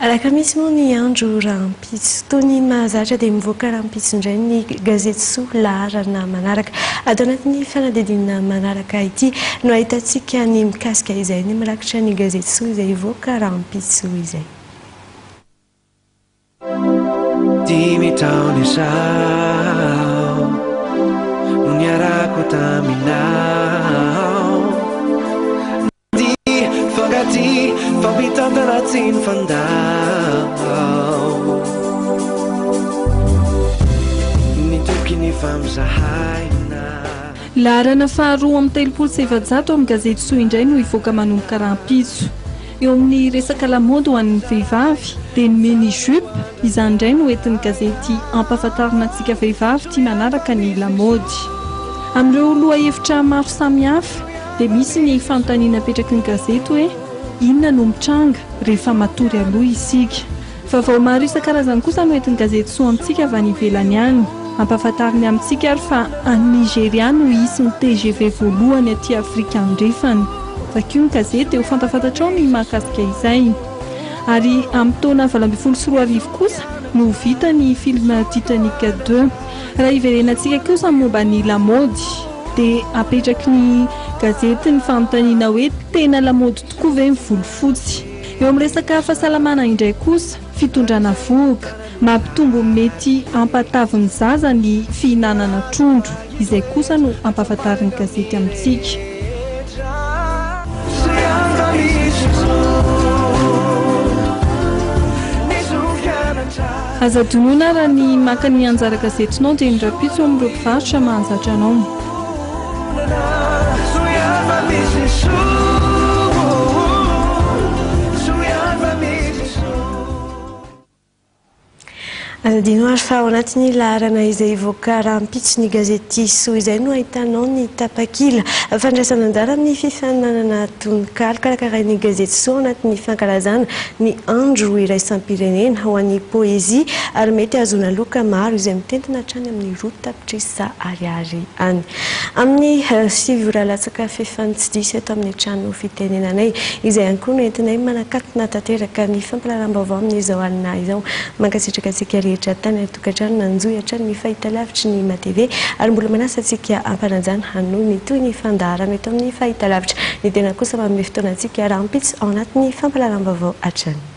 Araka misy moa ny andro rahampitso toy ny mahazatra dia mivoaka rahampitso indray ny gazety Soa laharana manaraka. Ato anatin'ny fanadidinina manaraka ity no ahitantsika ny mikasika izay ny mirakitra ny gazety Soa izay mivoaka rahampitso izay. Dimy taona izao no niarako taminao, di fangaty fampitantana tsy ny fandao, nitoky ny fampizahaina. Laharana faharoa amin'ny telopolo sy efajato amin'ny gazety Soa indray no hivoaka manomboka rahampitso. Eo amin'ny resaka lamaody ho an'ny vehivavy dia ny mini jupe izany indray no entin'ny gazety ampahafantarina antsika vehivavy tia manaraka ny lamaody. Amin'ireo lohahevitra maro samihafa dia misy ny fanontaniana apetraky ny gazety hoe inona no mitranga rehefa matory aloha isika. Vaovao maro isan-karazany kosa no entin'ny gazety Soa amintsika avy any ivelany any. Ampahafantariny amintsika ary fa any Nigeria no hisy ny TGV voalohany aty Afrika andrefana. Vakio ny gazety ho fantafantatra ao ny mahakasika izay. Ary amin'ny taona 2024 kosa no vita ny film Titanic 2. Raha iverenantsika kosa momba ny lamaody dia apetraky ny gazety ny fanontaniana hoe tena lamaody tokoa ve ny volo fotsy. Eo amin'ny resaka fahasalamana indray kosa fitondrana vohoka mampitombo mety ampatavy ny zaza ny fihinanana trondro. Izay kosa no ampahafantarin'ny gazety amintsika. Aza donona raha ny maka ny anjara gazetinao dia nirapitso amin'ireo mpivarotra mahazatra anao. Dino ary fa ao anatin'ny laharana izay hivoaka rahampitso ny gazety Soa izay no ahitanao ny tapakila fandraisana anjara amin'ny fifaninanana tononkalo karakaran'ny gazety Soa anatin'ny fankalazana ny andro iraisam-pirenena ho an'ny poezia ary mety azona loka maro izay mitentina hatrany amin'ny roa tapitrisa ariary any. Amin'ny sivy latsaka fefanitsidisy eto amin'ny trano fitenenanay izay ihany koa no entinay manakatona tanteraka ny fampalaram-baovao amin'izao alina izao mankasitraka antsika rehetra tany tokantrano nanjoy hatrany ny fahitalavitry ny MATV ary mbola manasa antsika ampananjana hanao ny toy ny fandaharana eto amin'ny fahitalavitra. Ny tena kosa manome fotoana antsika rahampitso ao anatin'ny fampalaram-baovao hatrany.